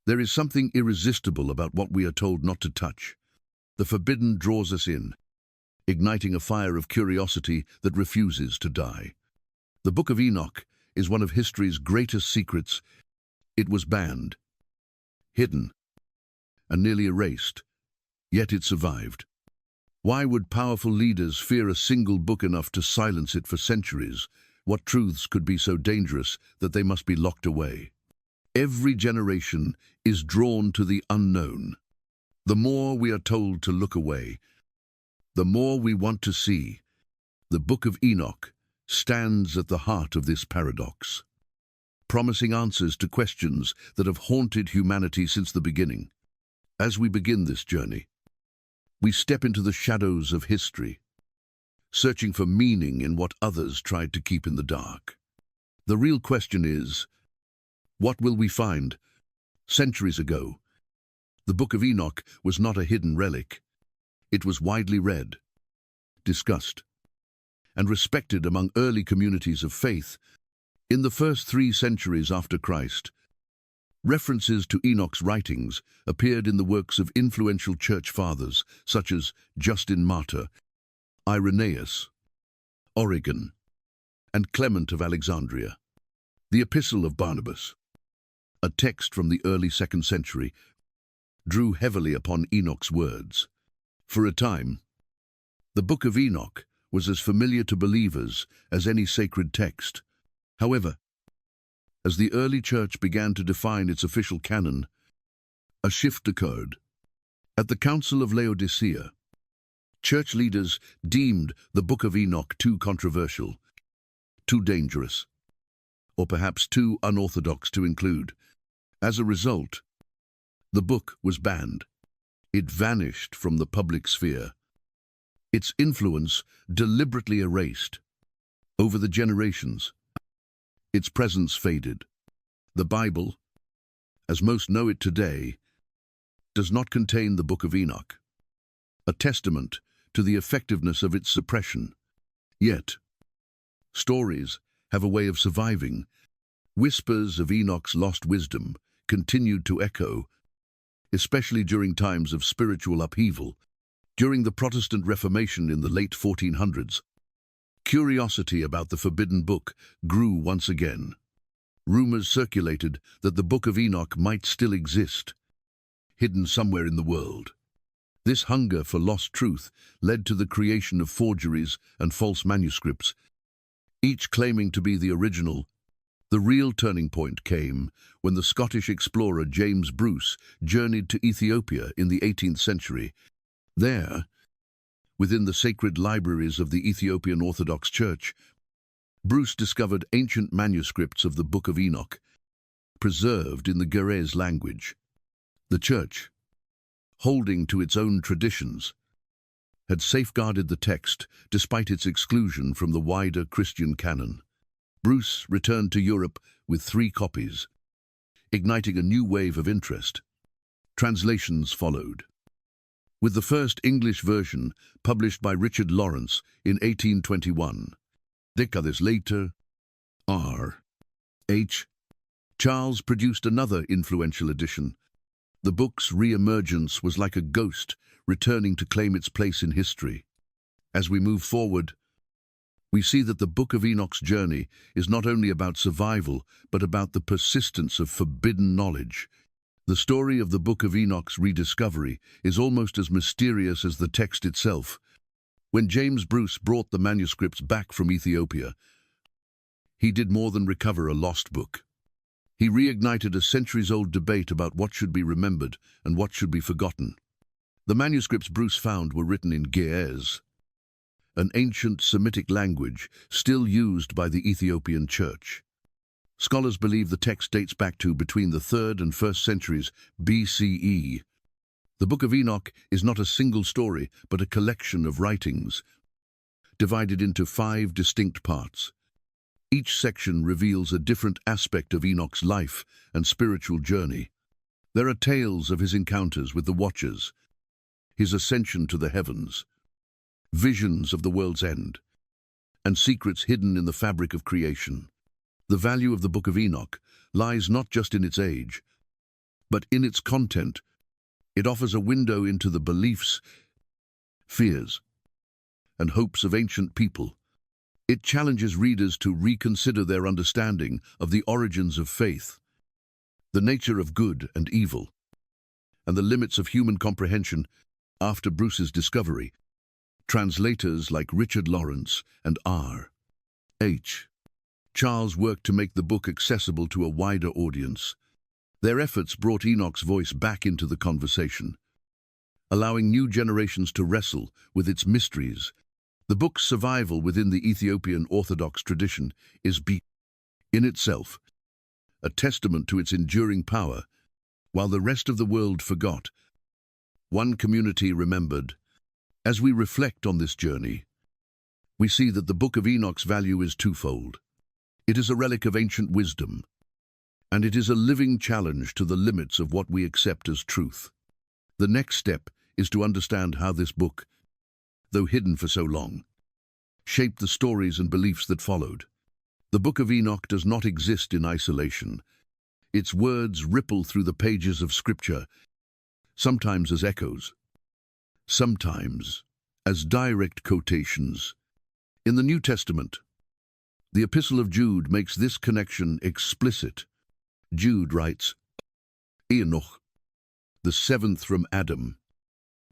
There is something irresistible about what we are told not to touch. The forbidden draws us in, igniting a fire of curiosity that refuses to die. The Book of Enoch is one of history's greatest secrets. It was banned, hidden, and nearly erased, yet it survived. Why would powerful leaders fear a single book enough to silence it for centuries? What truths could be so dangerous that they must be locked away? Every generation is drawn to the unknown. The more we are told to look away, the more we want to see. The Book of Enoch stands at the heart of this paradox, promising answers to questions that have haunted humanity since the beginning. As we begin this journey, we step into the shadows of history, searching for meaning in what others tried to keep in the dark. The real question is, what will we find? Centuries ago, the Book of Enoch was not a hidden relic. It was widely read, discussed, and respected among early communities of faith. In the first 3 centuries after Christ, references to Enoch's writings appeared in the works of influential church fathers such as Justin Martyr, Irenaeus, Origen, and Clement of Alexandria. The Epistle of Barnabas, a text from the early 2nd century, drew heavily upon Enoch's words. For a time, the Book of Enoch was as familiar to believers as any sacred text. However, as the early church began to define its official canon, a shift occurred. At the Council of Laodicea, church leaders deemed the Book of Enoch too controversial, too dangerous, or perhaps too unorthodox to include. As a result, the book was banned. It vanished from the public sphere. Its influence deliberately erased. Over the generations, its presence faded. The Bible, as most know it today, does not contain the Book of Enoch, a testament to the effectiveness of its suppression. Yet, stories have a way of surviving. Whispers of Enoch's lost wisdom continued to echo, especially during times of spiritual upheaval. During the Protestant Reformation in the late 1400s, curiosity about the forbidden book grew once again. Rumors circulated that the Book of Enoch might still exist, hidden somewhere in the world. This hunger for lost truth led to the creation of forgeries and false manuscripts, each claiming to be the original. The real turning point came when the Scottish explorer James Bruce journeyed to Ethiopia in the 18th century. There, within the sacred libraries of the Ethiopian Orthodox Church, Bruce discovered ancient manuscripts of the Book of Enoch, preserved in the Ge'ez language. The Church, holding to its own traditions, had safeguarded the text despite its exclusion from the wider Christian canon. Bruce returned to Europe with 3 copies, igniting a new wave of interest. Translations followed, with the first English version published by Richard Lawrence in 1821. Decades later, R.H. Charles produced another influential edition. The book's re-emergence was like a ghost returning to claim its place in history. As we move forward, we see that the Book of Enoch's journey is not only about survival, but about the persistence of forbidden knowledge. The story of the Book of Enoch's rediscovery is almost as mysterious as the text itself. When James Bruce brought the manuscripts back from Ethiopia, he did more than recover a lost book. He reignited a centuries-old debate about what should be remembered and what should be forgotten. The manuscripts Bruce found were written in Ge'ez, an ancient Semitic language still used by the Ethiopian Church. Scholars believe the text dates back to between the 3rd and 1st centuries BCE. The Book of Enoch is not a single story, but a collection of writings, divided into 5 distinct parts. Each section reveals a different aspect of Enoch's life and spiritual journey. There are tales of his encounters with the Watchers, his ascension to the heavens, visions of the world's end, and secrets hidden in the fabric of creation. The value of the Book of Enoch lies not just in its age, but in its content, it offers a window into the beliefs, fears, and hopes of ancient people. It challenges readers to reconsider their understanding of the origins of faith, the nature of good and evil, and the limits of human comprehension after Bruce's discovery. Translators like Richard Lawrence and R.H. Charles worked to make the book accessible to a wider audience. Their efforts brought Enoch's voice back into the conversation, allowing new generations to wrestle with its mysteries. The book's survival within the Ethiopian Orthodox tradition is in itself a testament to its enduring power. While the rest of the world forgot, one community remembered. As we reflect on this journey, we see that the Book of Enoch's value is twofold. It is a relic of ancient wisdom, and it is a living challenge to the limits of what we accept as truth. The next step is to understand how this book, though hidden for so long, shaped the stories and beliefs that followed. The Book of Enoch does not exist in isolation. Its words ripple through the pages of Scripture, sometimes as echoes, sometimes as direct quotations. In the New Testament, the Epistle of Jude makes this connection explicit. Jude writes, Enoch, the seventh from Adam,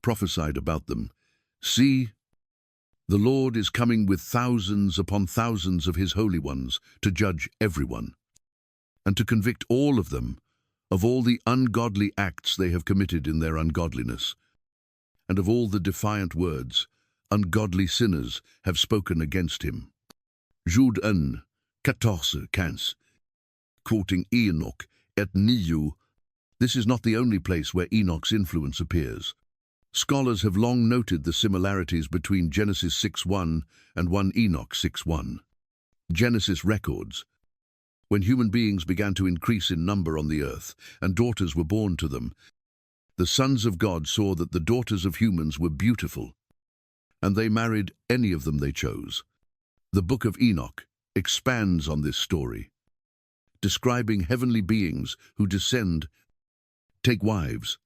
prophesied about them. See, the Lord is coming with thousands upon thousands of his holy ones to judge everyone, and to convict all of them of all the ungodly acts they have committed in their ungodliness, and of all the defiant words ungodly sinners have spoken against him. Jude 1:14, quoting Enoch et Niu. This is not the only place where Enoch's influence appears. Scholars have long noted the similarities between Genesis 6:1 and 1 Enoch 6:1. Genesis records, when human beings began to increase in number on the earth, and daughters were born to them, the sons of God saw that the daughters of humans were beautiful, and they married any of them they chose. The Book of Enoch expands on this story, describing heavenly beings who descend, take wives,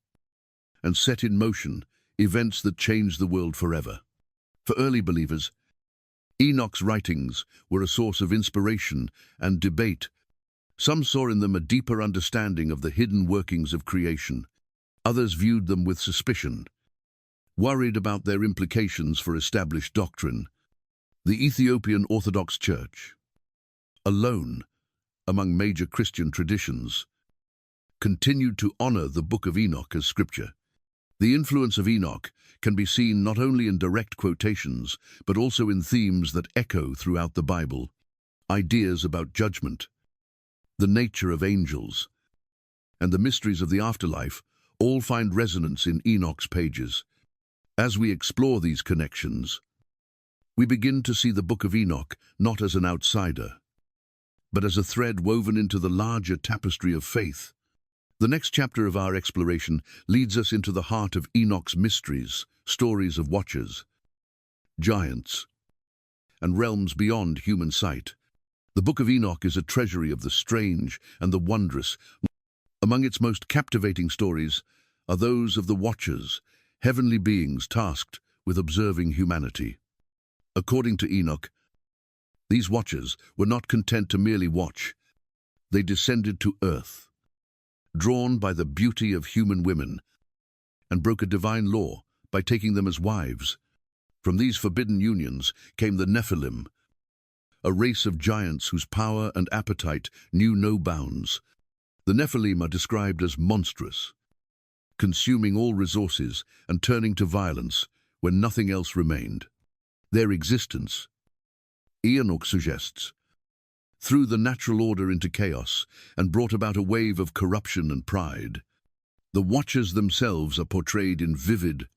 and set in motion events that change the world forever. For early believers, Enoch's writings were a source of inspiration and debate. Some saw in them a deeper understanding of the hidden workings of creation. Others viewed them with suspicion, worried about their implications for established doctrine. The Ethiopian Orthodox Church, alone among major Christian traditions, continued to honor the Book of Enoch as scripture. The influence of Enoch can be seen not only in direct quotations, but also in themes that echo throughout the Bible. Ideas about judgment, the nature of angels, and the mysteries of the afterlife all find resonance in Enoch's pages. As we explore these connections, we begin to see the Book of Enoch not as an outsider, but as a thread woven into the larger tapestry of faith. The next chapter of our exploration leads us into the heart of Enoch's mysteries, stories of watchers, giants, and realms beyond human sight. The Book of Enoch is a treasury of the strange and the wondrous. Among its most captivating stories are those of the watchers, heavenly beings tasked with observing humanity. According to Enoch, these watchers were not content to merely watch. They descended to earth, drawn by the beauty of human women, and broke a divine law by taking them as wives. From these forbidden unions came the nephilim, a race of giants whose power and appetite knew no bounds. The nephilim are described as monstrous, consuming all resources and turning to violence when nothing else remained. Their existence, Enoch suggests, threw the natural order into chaos and brought about a wave of corruption and pride. The watchers themselves are portrayed in vivid,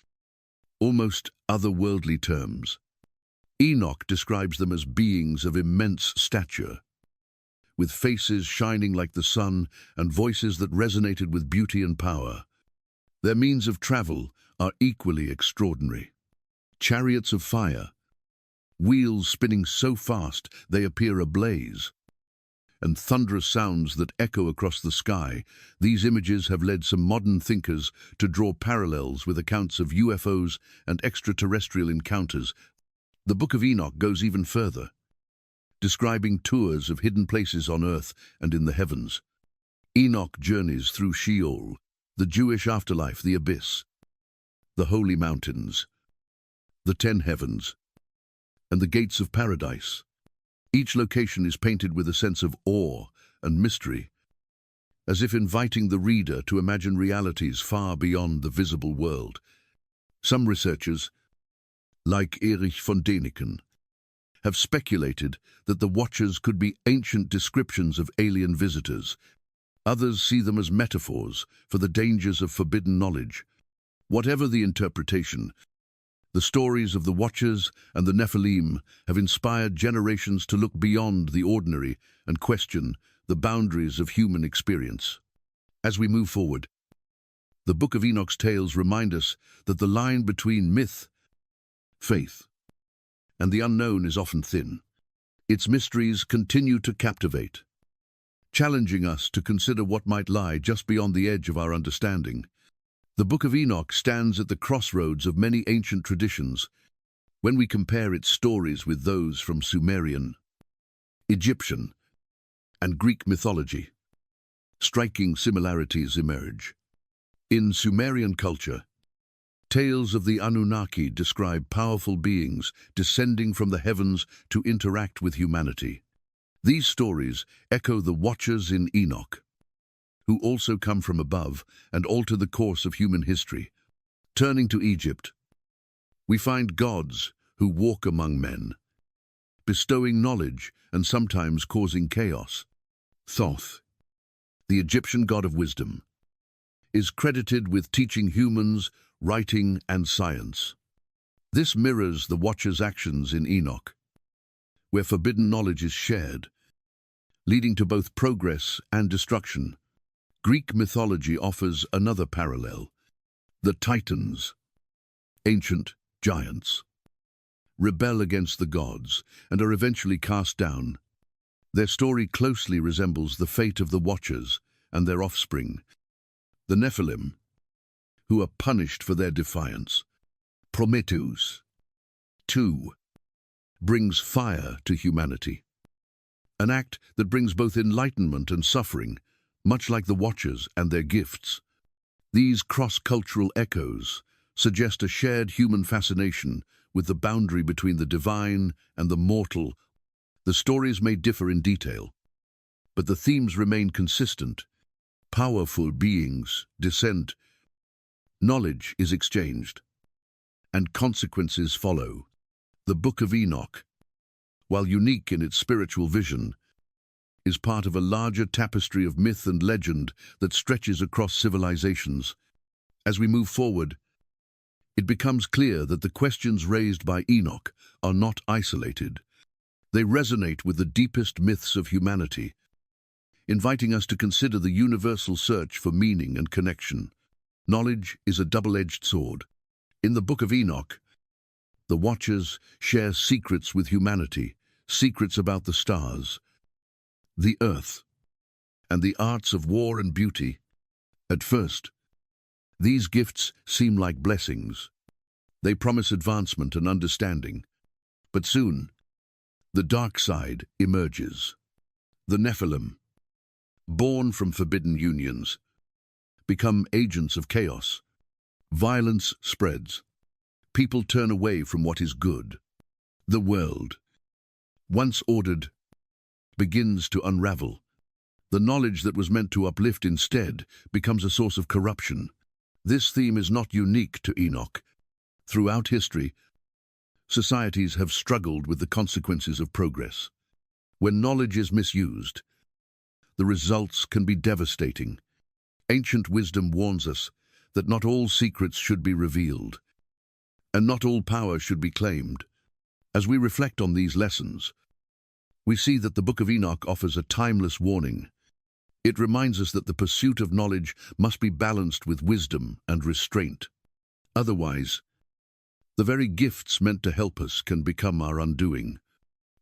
almost otherworldly terms. Enoch describes them as beings of immense stature, with faces shining like the sun and voices that resonated with beauty and power. Their means of travel are equally extraordinary. Chariots of fire, wheels spinning so fast they appear ablaze, and thunderous sounds that echo across the sky, these images have led some modern thinkers to draw parallels with accounts of UFOs and extraterrestrial encounters. The Book of Enoch goes even further, describing tours of hidden places on earth and in the heavens. Enoch journeys through Sheol, the Jewish afterlife, the abyss, the holy mountains, the 10 heavens, and the gates of paradise. Each location is painted with a sense of awe and mystery, as if inviting the reader to imagine realities far beyond the visible world. Some researchers, like Erich von Däniken, have speculated that the Watchers could be ancient descriptions of alien visitors. Others see them as metaphors for the dangers of forbidden knowledge. Whatever the interpretation, the stories of the Watchers and the Nephilim have inspired generations to look beyond the ordinary and question the boundaries of human experience. As we move forward, the Book of Enoch's tales remind us that the line between myth, faith, and the unknown is often thin. Its mysteries continue to captivate, challenging us to consider what might lie just beyond the edge of our understanding. The Book of Enoch stands at the crossroads of many ancient traditions when we compare its stories with those from Sumerian, Egyptian, and Greek mythology. Striking similarities emerge. In Sumerian culture, tales of the Anunnaki describe powerful beings descending from the heavens to interact with humanity. These stories echo the Watchers in Enoch, who also come from above and alter the course of human history. Turning to Egypt, we find gods who walk among men, bestowing knowledge and sometimes causing chaos. Thoth, the Egyptian god of wisdom, is credited with teaching humans writing and science. This mirrors the Watcher's actions in Enoch, where forbidden knowledge is shared, leading to both progress and destruction. Greek mythology offers another parallel. The Titans, ancient giants, rebel against the gods and are eventually cast down. Their story closely resembles the fate of the Watchers and their offspring, the Nephilim, who are punished for their defiance. Prometheus, too, brings fire to humanity, an act that brings both enlightenment and suffering, much like the Watchers and their gifts. These cross-cultural echoes suggest a shared human fascination with the boundary between the divine and the mortal. The stories may differ in detail, but the themes remain consistent. Powerful beings descend, knowledge is exchanged, and consequences follow. The Book of Enoch, while unique in its spiritual vision, is part of a larger tapestry of myth and legend that stretches across civilizations. As we move forward, it becomes clear that the questions raised by Enoch are not isolated. They resonate with the deepest myths of humanity, inviting us to consider the universal search for meaning and connection. Knowledge is a double-edged sword. In the Book of Enoch, the Watchers share secrets with humanity, secrets about the stars, the earth, and the arts of war and beauty. At first, these gifts seem like blessings. They promise advancement and understanding. But soon, the dark side emerges. The Nephilim, born from forbidden unions, become agents of chaos. Violence spreads. People turn away from what is good. The world, once ordered, begins to unravel. The knowledge that was meant to uplift instead becomes a source of corruption. This theme is not unique to Enoch. Throughout history, societies have struggled with the consequences of progress. When knowledge is misused, the results can be devastating. Ancient wisdom warns us that not all secrets should be revealed, and not all power should be claimed. As we reflect on these lessons, we see that the Book of Enoch offers a timeless warning. It reminds us that the pursuit of knowledge must be balanced with wisdom and restraint. Otherwise, the very gifts meant to help us can become our undoing.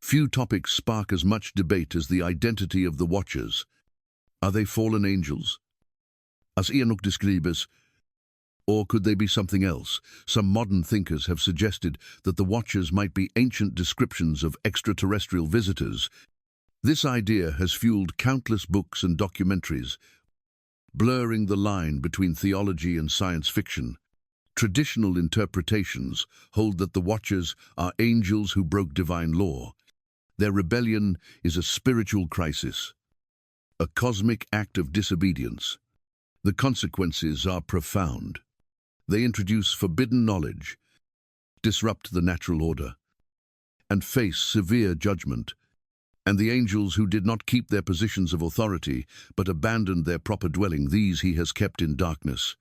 Few topics spark as much debate as the identity of the Watchers. Are they fallen angels, as Enoch describes, or could they be something else? Some modern thinkers have suggested that the Watchers might be ancient descriptions of extraterrestrial visitors. This idea has fueled countless books and documentaries, blurring the line between theology and science fiction. Traditional interpretations hold that the Watchers are angels who broke divine law. Their rebellion is a spiritual crisis, a cosmic act of disobedience. The consequences are profound. They introduce forbidden knowledge, disrupt the natural order, and face severe judgment. And the angels who did not keep their positions of authority, but abandoned their proper dwelling, these he has kept in darkness,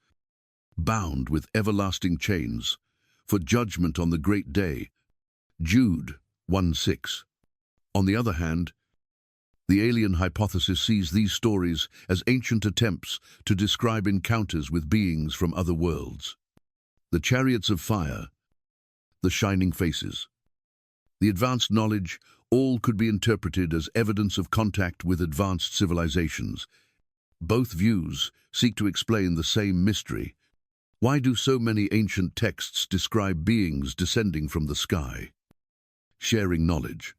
bound with everlasting chains, for judgment on the great day. Jude 1:6. On the other hand, the alien hypothesis sees these stories as ancient attempts to describe encounters with beings from other worlds. The chariots of fire, the shining faces, the advanced knowledge, all could be interpreted as evidence of contact with advanced civilizations. Both views seek to explain the same mystery. Why do so many ancient texts describe beings descending from the sky, sharing knowledge,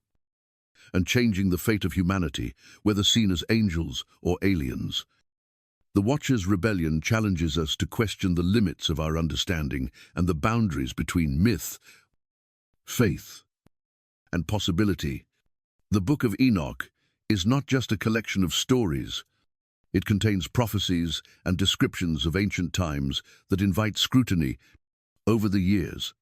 and changing the fate of humanity, whether seen as angels or aliens? The Watchers' rebellion challenges us to question the limits of our understanding and the boundaries between myth, faith, and possibility. The Book of Enoch is not just a collection of stories. It contains prophecies and descriptions of ancient times that invite scrutiny over the years.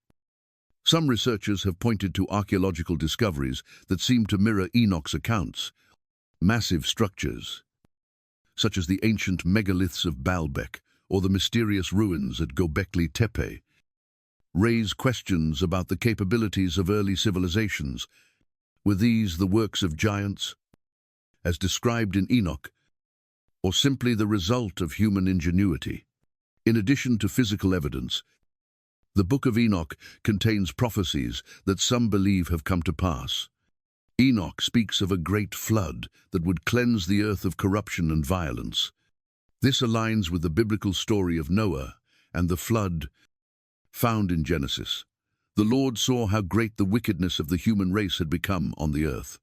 Some researchers have pointed to archaeological discoveries that seem to mirror Enoch's accounts. Massive structures, such as the ancient megaliths of Baalbek or the mysterious ruins at Göbekli Tepe, raise questions about the capabilities of early civilizations. Were these the works of giants, as described in Enoch, or simply the result of human ingenuity? In addition to physical evidence, the Book of Enoch contains prophecies that some believe have come to pass. Enoch speaks of a great flood that would cleanse the earth of corruption and violence. This aligns with the biblical story of Noah and the flood found in Genesis. The Lord saw how great the wickedness of the human race had become on the earth,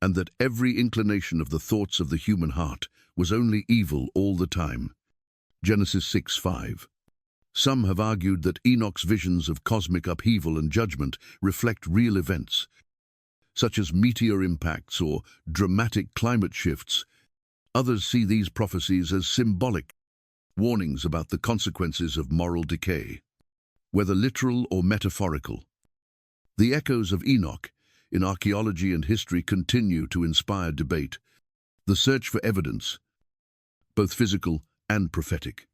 and that every inclination of the thoughts of the human heart was only evil all the time. Genesis 6:5. Some have argued that Enoch's visions of cosmic upheaval and judgment reflect real events, such as meteor impacts or dramatic climate shifts. Others see these prophecies as symbolic warnings about the consequences of moral decay, whether literal or metaphorical. The echoes of Enoch in archaeology and history continue to inspire debate. The search for evidence, both physical and prophetic,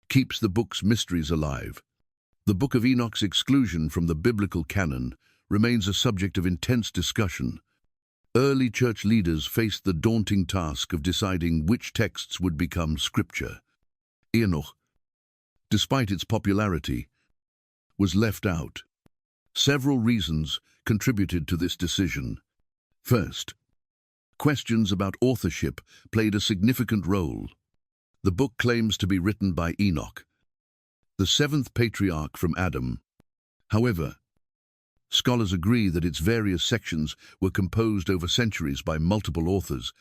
keeps the book's mysteries alive. The Book of Enoch's exclusion from the biblical canon remains a subject of intense discussion. Early church leaders faced the daunting task of deciding which texts would become scripture. Enoch, despite its popularity, was left out. Several reasons contributed to this decision. First, questions about authorship played a significant role. The book claims to be written by Enoch, the seventh patriarch from Adam. However, scholars agree that its various sections were composed over centuries by multiple authors.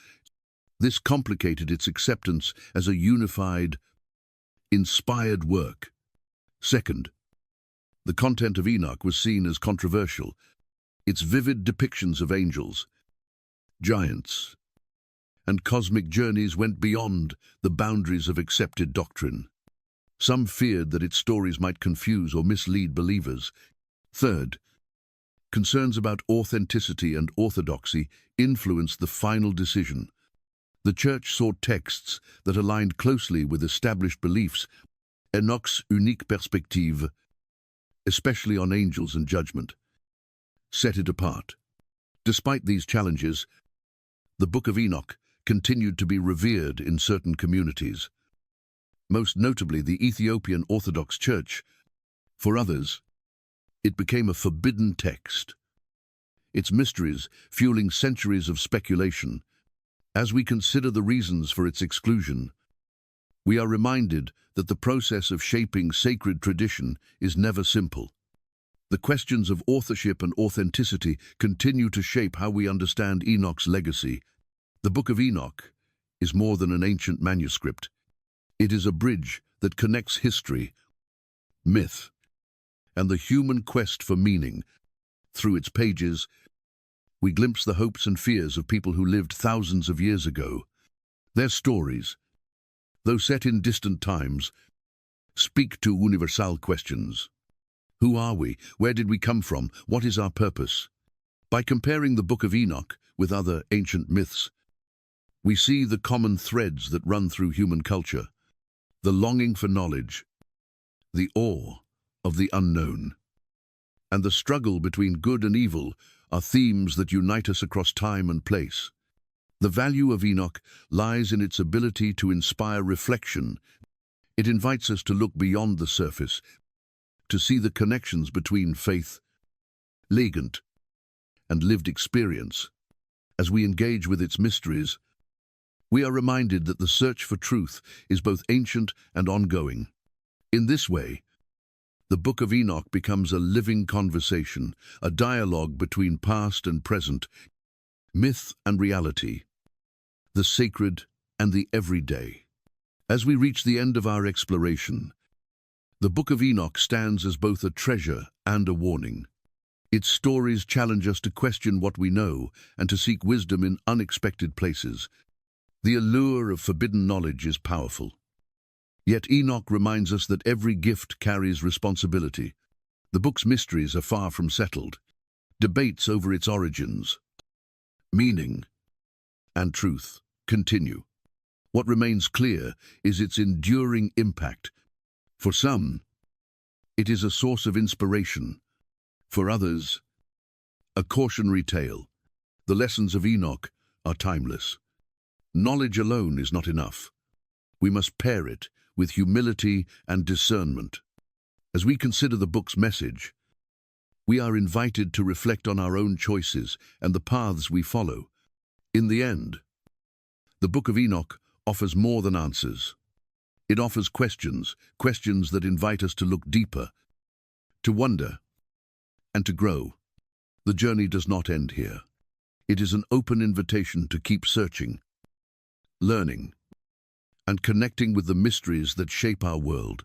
This complicated its acceptance as a unified, inspired work. Second, the content of Enoch was seen as controversial. Its vivid depictions of angels, giants, and cosmic journeys went beyond the boundaries of accepted doctrine. Some feared that its stories might confuse or mislead believers. Third, concerns about authenticity and orthodoxy influenced the final decision. The church sought texts that aligned closely with established beliefs. Enoch's unique perspective, especially on angels and judgment, set it apart. Despite these challenges, the Book of Enoch continued to be revered in certain communities, most notably the Ethiopian Orthodox Church. For others, it became a forbidden text. its mysteries fueling centuries of speculation. As we consider the reasons for its exclusion, we are reminded that the process of shaping sacred tradition is never simple. The questions of authorship and authenticity continue to shape how we understand Enoch's legacy. The Book of Enoch is more than an ancient manuscript. It is a bridge that connects history, myth, and the human quest for meaning. Through its pages, we glimpse the hopes and fears of people who lived thousands of years ago. Their stories, though set in distant times, speak to universal questions. Who are we? Where did we come from? What is our purpose? By comparing the Book of Enoch with other ancient myths, we see the common threads that run through human culture: the longing for knowledge, the awe of the unknown, and the struggle between good and evil are themes that unite us across time and place. The value of Enoch lies in its ability to inspire reflection. It invites us to look beyond the surface, to see the connections between faith, legend, and lived experience. As we engage with its mysteries, we are reminded that the search for truth is both ancient and ongoing. In this way, the Book of Enoch becomes a living conversation, a dialogue between past and present, myth and reality, the sacred and the everyday. As we reach the end of our exploration, the Book of Enoch stands as both a treasure and a warning. Its stories challenge us to question what we know and to seek wisdom in unexpected places. The allure of forbidden knowledge is powerful. Yet Enoch reminds us that every gift carries responsibility. The book's mysteries are far from settled. Debates over its origins, meaning, and truth continue. What remains clear is its enduring impact. For some, it is a source of inspiration. For others, a cautionary tale. The lessons of Enoch are timeless. Knowledge alone is not enough. We must pair it with humility and discernment. As we consider the book's message, we are invited to reflect on our own choices and the paths we follow. In the end, the Book of Enoch offers more than answers. It offers questions that invite us to look deeper, to wonder, and to grow. The journey does not end here. It is an open invitation to keep searching, learning, and connecting with the mysteries that shape our world.